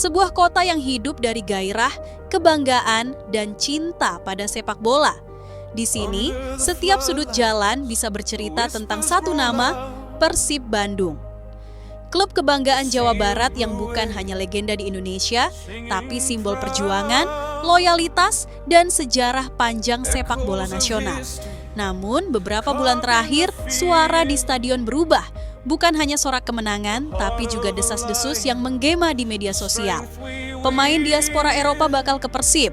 sebuah kota yang hidup dari gairah, kebanggaan, dan cinta pada sepak bola. Di sini, setiap sudut jalan bisa bercerita tentang satu nama, Persib Bandung. Klub kebanggaan Jawa Barat yang bukan hanya legenda di Indonesia, tapi simbol perjuangan, loyalitas, dan sejarah panjang sepak bola nasional. Namun, beberapa bulan terakhir, suara di stadion berubah. Bukan hanya sorak kemenangan, tapi juga desas-desus yang menggema di media sosial. Pemain diaspora Eropa bakal ke Persib.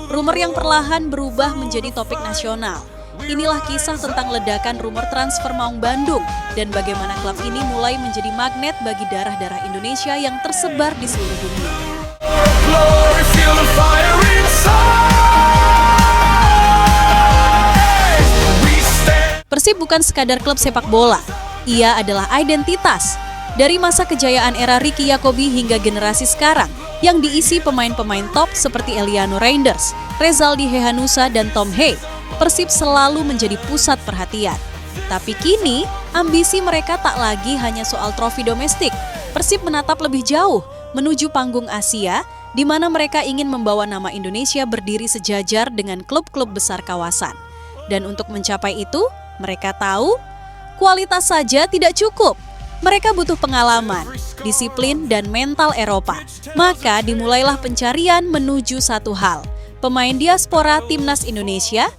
Rumor yang perlahan berubah menjadi topik nasional. Inilah kisah tentang ledakan rumor transfer Maung Bandung dan bagaimana klub ini mulai menjadi magnet bagi darah-darah Indonesia yang tersebar di seluruh dunia. Persib bukan sekadar klub sepak bola. Ia adalah identitas. Dari masa kejayaan era Ricky Yakobi hingga generasi sekarang yang diisi pemain-pemain top seperti Eliano Reinders, Rezaldi Hehanussa, dan Tom Hey, Persib selalu menjadi pusat perhatian. Tapi kini, ambisi mereka tak lagi hanya soal trofi domestik. Persib menatap lebih jauh, menuju panggung Asia, di mana mereka ingin membawa nama Indonesia berdiri sejajar dengan klub-klub besar kawasan. Dan untuk mencapai itu, mereka tahu kualitas saja tidak cukup. Mereka butuh pengalaman, disiplin, dan mental Eropa. Maka dimulailah pencarian menuju satu hal, pemain diaspora Timnas Indonesia.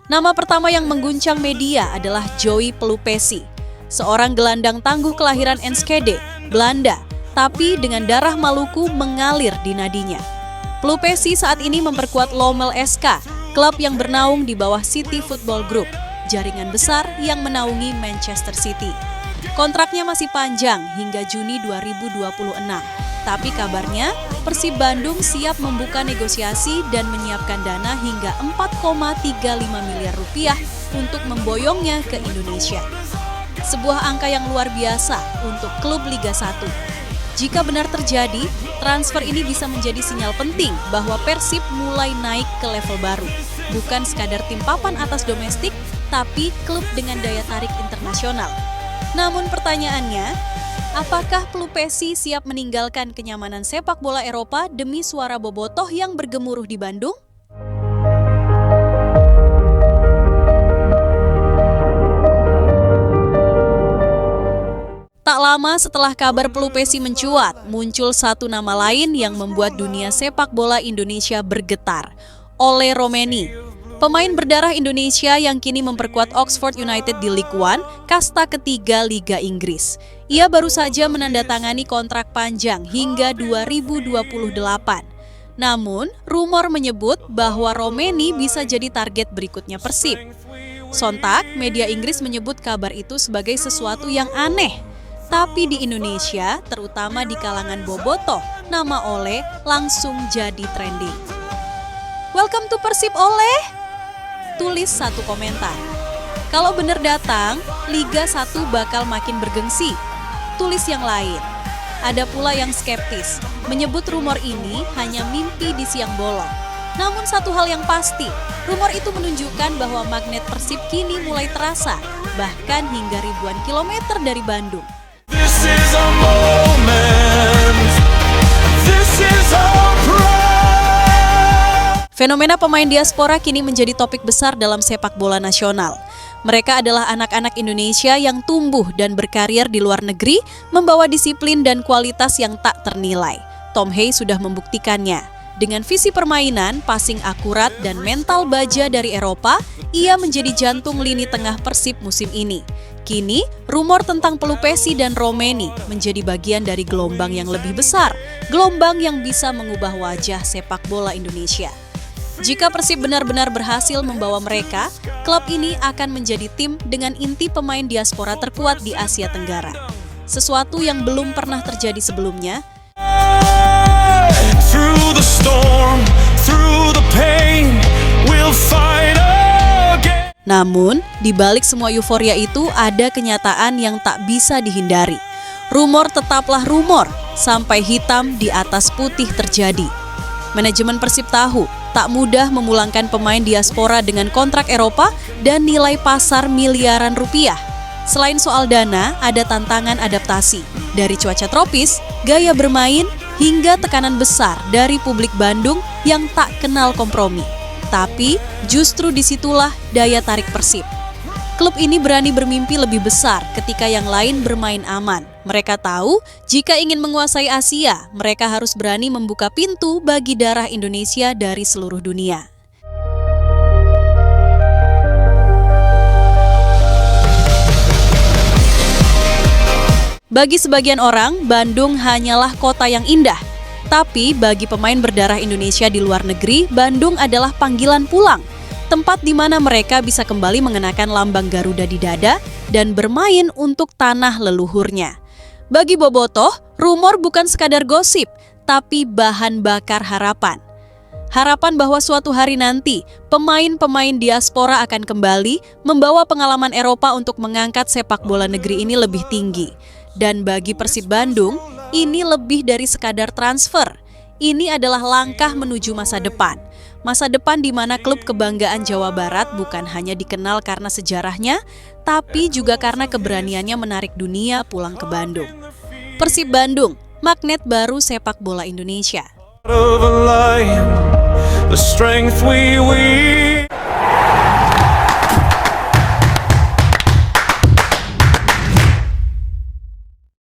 Nama pertama yang mengguncang media adalah Joey Pelupesi, seorang gelandang tangguh kelahiran Enschede, Belanda, tapi dengan darah Maluku mengalir di nadinya. Pelupesi saat ini memperkuat Lommel SK, klub yang bernaung di bawah City Football Group, jaringan besar yang menaungi Manchester City. Kontraknya masih panjang hingga Juni 2026, tapi kabarnya Persib Bandung siap membuka negosiasi dan menyiapkan dana hingga 4,35 miliar rupiah untuk memboyongnya ke Indonesia. Sebuah angka yang luar biasa untuk klub Liga 1. Jika benar terjadi, transfer ini bisa menjadi sinyal penting bahwa Persib mulai naik ke level baru. Bukan sekadar tim papan atas domestik, tapi klub dengan daya tarik internasional. Namun pertanyaannya, apakah Pelupesi siap meninggalkan kenyamanan sepak bola Eropa demi suara bobotoh yang bergemuruh di Bandung? Tak lama setelah kabar Pelupesi mencuat, muncul satu nama lain yang membuat dunia sepak bola Indonesia bergetar, Ole Romeni. Pemain berdarah Indonesia yang kini memperkuat Oxford United di League One, kasta ketiga Liga Inggris. Ia baru saja menandatangani kontrak panjang hingga 2028. Namun, rumor menyebut bahwa Romeni bisa jadi target berikutnya Persib. Sontak, media Inggris menyebut kabar itu sebagai sesuatu yang aneh. Tapi di Indonesia, terutama di kalangan bobotoh, nama Ole langsung jadi trending. Welcome to Persib Ole, tulis satu komentar. Kalau benar datang, Liga 1 bakal makin bergengsi, tulis yang lain. Ada pula yang skeptis, menyebut rumor ini hanya mimpi di siang bolong. Namun satu hal yang pasti, rumor itu menunjukkan bahwa magnet Persib kini mulai terasa, bahkan hingga ribuan kilometer dari Bandung. Fenomena pemain diaspora kini menjadi topik besar dalam sepak bola nasional. Mereka adalah anak-anak Indonesia yang tumbuh dan berkarir di luar negeri, membawa disiplin dan kualitas yang tak ternilai. Tom Hey sudah membuktikannya. Dengan visi permainan, passing akurat, dan mental baja dari Eropa, ia menjadi jantung lini tengah Persib musim ini. Kini, rumor tentang Pelupesi dan Romeni menjadi bagian dari gelombang yang lebih besar, gelombang yang bisa mengubah wajah sepak bola Indonesia. Jika Persib benar-benar berhasil membawa mereka, klub ini akan menjadi tim dengan inti pemain diaspora terkuat di Asia Tenggara. Sesuatu yang belum pernah terjadi sebelumnya. Namun, di balik semua euforia itu ada kenyataan yang tak bisa dihindari. Rumor tetaplah rumor, sampai hitam di atas putih terjadi. Manajemen Persib tahu tak mudah memulangkan pemain diaspora dengan kontrak Eropa dan nilai pasar miliaran rupiah. Selain soal dana, ada tantangan adaptasi. Dari cuaca tropis, gaya bermain, hingga tekanan besar dari publik Bandung yang tak kenal kompromi. Tapi justru disitulah daya tarik Persib. Klub ini berani bermimpi lebih besar ketika yang lain bermain aman. Mereka tahu jika ingin menguasai Asia, mereka harus berani membuka pintu bagi darah Indonesia dari seluruh dunia. Bagi sebagian orang, Bandung hanyalah kota yang indah. Tapi bagi pemain berdarah Indonesia di luar negeri, Bandung adalah panggilan pulang. Tempat di mana mereka bisa kembali mengenakan lambang Garuda di dada dan bermain untuk tanah leluhurnya. Bagi Bobotoh, rumor bukan sekadar gosip, tapi bahan bakar harapan. Harapan bahwa suatu hari nanti, pemain-pemain diaspora akan kembali membawa pengalaman Eropa untuk mengangkat sepak bola negeri ini lebih tinggi. Dan bagi Persib Bandung, ini lebih dari sekadar transfer. Ini adalah langkah menuju masa depan. Masa depan di mana klub kebanggaan Jawa Barat bukan hanya dikenal karena sejarahnya, tapi juga karena keberaniannya menarik dunia pulang ke Bandung. Persib Bandung, magnet baru sepak bola Indonesia. The strength we